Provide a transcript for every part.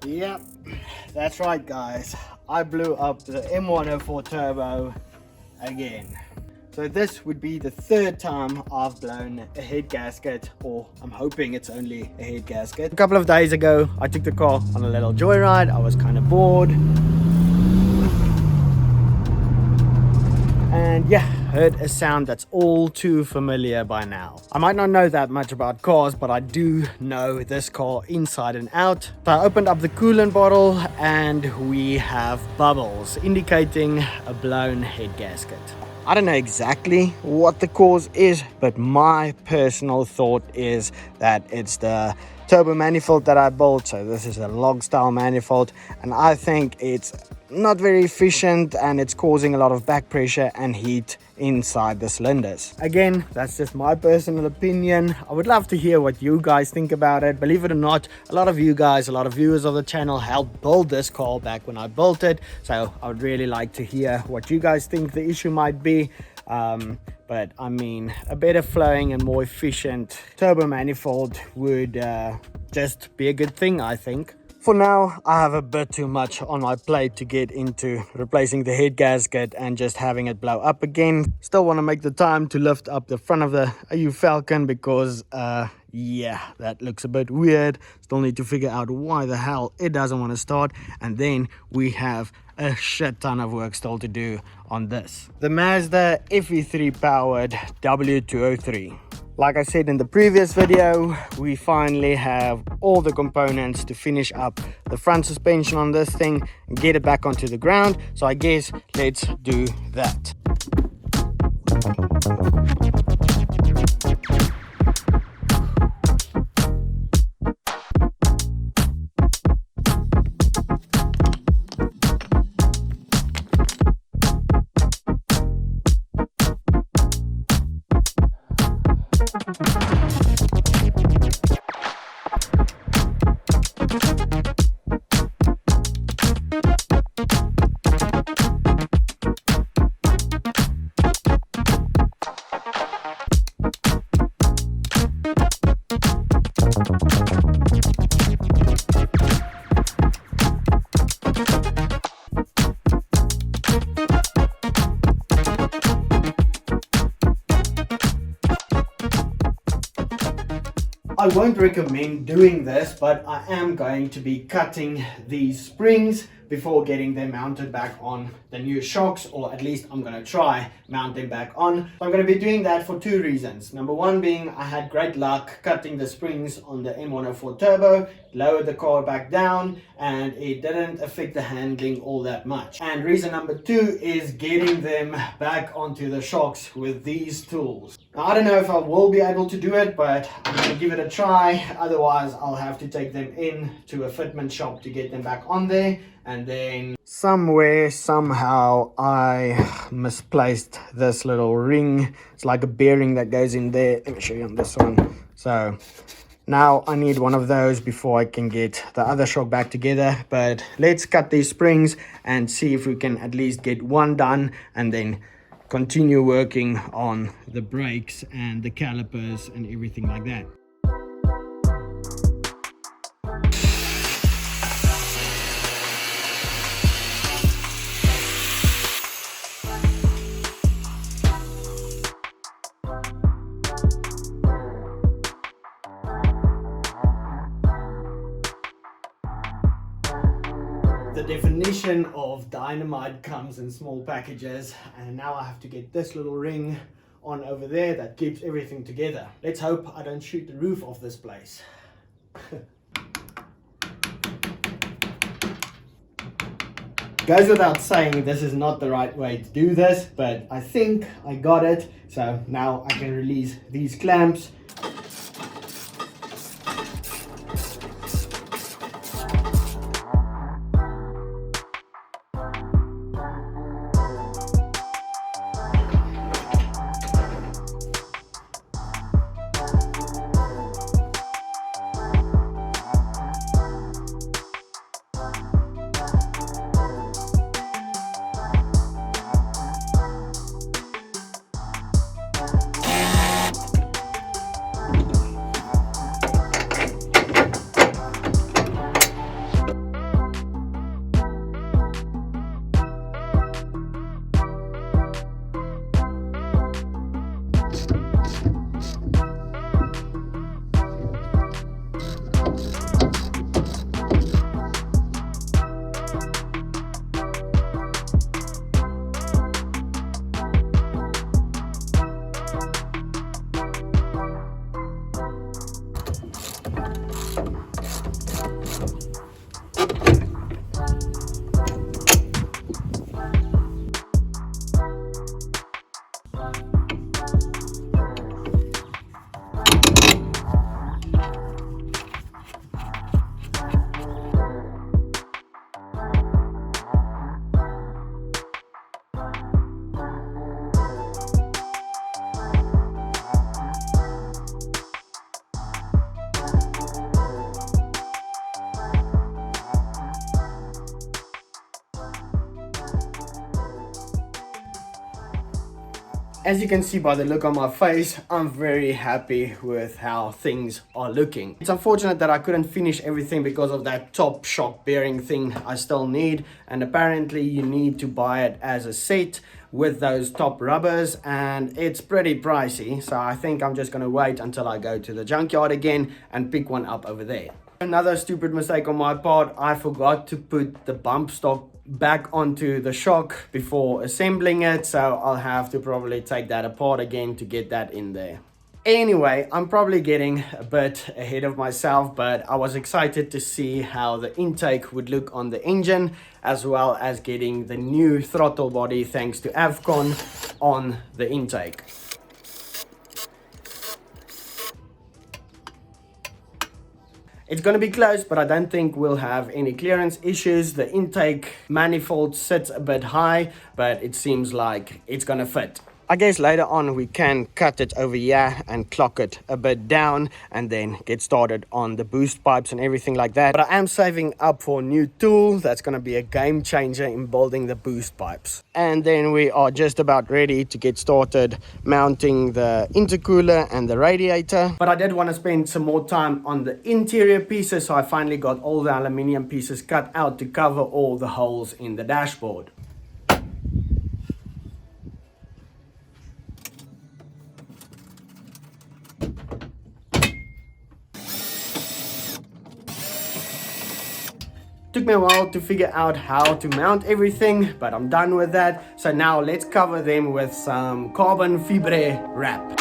Yep, that's right guys, I blew up the M104 turbo again. So this would be the third time I've blown a head gasket, or I'm hoping it's only a head gasket. A couple of days ago I took the car on a little joyride. I was kind of bored and yeah, heard a sound that's all too familiar by now. I might not know that much about cars, but I do know this car inside and out. So I opened up the coolant bottle and we have bubbles indicating a blown head gasket. I don't know exactly what the cause is, but my personal thought is that it's the turbo manifold that I built. So this is a log style manifold, and I think it's not very efficient and it's causing a lot of back pressure and heat inside the cylinders. Again, that's just my personal opinion. I would love to hear what you guys think about it. Believe it or not, a lot of you guys, a lot of viewers of the channel helped build this car back when I built it, so I would really like to hear what you guys think the issue might be. But I mean, a better flowing and more efficient turbo manifold would just be a good thing, I think. For now, I have a bit too much on my plate to get into replacing the head gasket and just having it blow up again. Still want to make the time to lift up the front of the AU Falcon because, yeah, that looks a bit weird. Still need to figure out why the hell it doesn't want to start. And then we have a shit ton of work still to do on this. The Mazda FE3 powered W203. Like I said in the previous video, we finally have all the components to finish up the front suspension on this thing and get it back onto the ground. So I guess let's do that. I won't recommend doing this, but I am going to be cutting these springs before getting them mounted back on the new shocks, or at least I'm going to try mount them back on. So I'm going to be doing that for two reasons. Number one being I had great luck cutting the springs on the M104 Turbo, lowered the car back down, and it didn't affect the handling all that much. And reason number two is getting them back onto the shocks with these tools. Now, I don't know if I will be able to do it, but I'm going to give it a try. Otherwise, I'll have to take them in to a fitment shop to get them back on there. And then somewhere, somehow, I misplaced this little ring. It's like a bearing that goes in there. Let me show you on this one. So now I need one of those before I can get the other shock back together. But let's cut these springs and see if we can at least get one done, and then continue working on the brakes and the calipers and everything like that. The definition of dynamite comes in small packages, and now I have to get this little ring on over there that keeps everything together. Let's hope I don't shoot the roof off this place. Goes without saying, this is not the right way to do this, but I think I got it. So now I can release these clamps. As you can see by the look on my face, I'm very happy with how things are looking. It's unfortunate that I couldn't finish everything because of that top shock bearing thing I still need, and apparently you need to buy it as a set with those top rubbers, and it's pretty pricey, so I think I'm just gonna wait until I go to the junkyard again and pick one up over there. Another stupid mistake on my part, I forgot to put the bump stock back onto the shock before assembling it, so I'll have to probably take that apart again to get that in there. Anyway, I'm probably getting a bit ahead of myself, but I was excited to see how the intake would look on the engine, as well as getting the new throttle body thanks to Avcon on the intake. It's going to be close, but I don't think we'll have any clearance issues. The intake manifold sits a bit high, but it seems like it's going to fit. I guess later on we can cut it over here and clock it a bit down and then get started on the boost pipes and everything like that. But I am saving up for a new tool that's going to be a game changer in building the boost pipes. And then we are just about ready to get started mounting the intercooler and the radiator. But I did want to spend some more time on the interior pieces, so I finally got all the aluminium pieces cut out to cover all the holes in the dashboard. Took me a while to figure out how to mount everything, but I'm done with that. So now let's cover them with some carbon fibre wrap.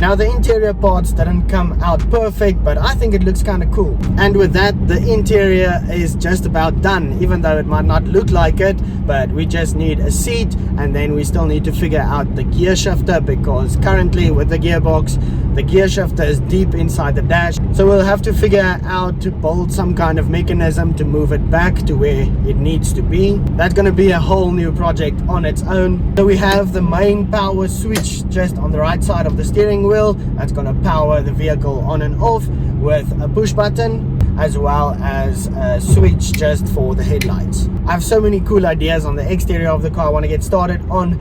Now the interior parts didn't come out perfect, but I think it looks kind of cool. And with that, the interior is just about done, even though it might not look like it. But we just need a seat, and then we still need to figure out the gear shifter, because currently with the gearbox, the gear shifter is deep inside the dash. So we'll have to figure out to build some kind of mechanism to move it back to where it needs to be. That's going to be a whole new project on its own. So we have the main power switch just on the right side of the steering wheel. That's going to power the vehicle on and off with a push button, as well as a switch just for the headlights. I have so many cool ideas on the exterior of the car I want to get started on,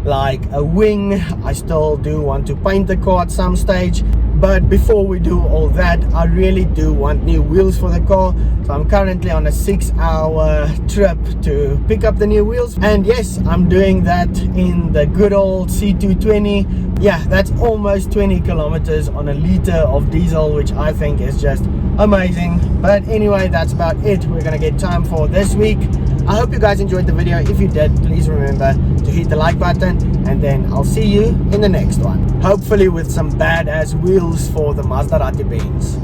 like a wing. I still do want to paint the car at some stage, but before we do all that, I really do want new wheels for the car. So I'm currently on a 6-hour trip to pick up the new wheels, and yes, I'm doing that in the good old C220. Yeah, that's almost 20 kilometers on a liter of diesel, which I think is just amazing. But anyway, that's about it. We're gonna get time for this week. I hope you guys enjoyed the video. If you did, please remember to hit the like button, and then I'll see you in the next one, hopefully with some badass wheels for the Mazda-Rati Benz.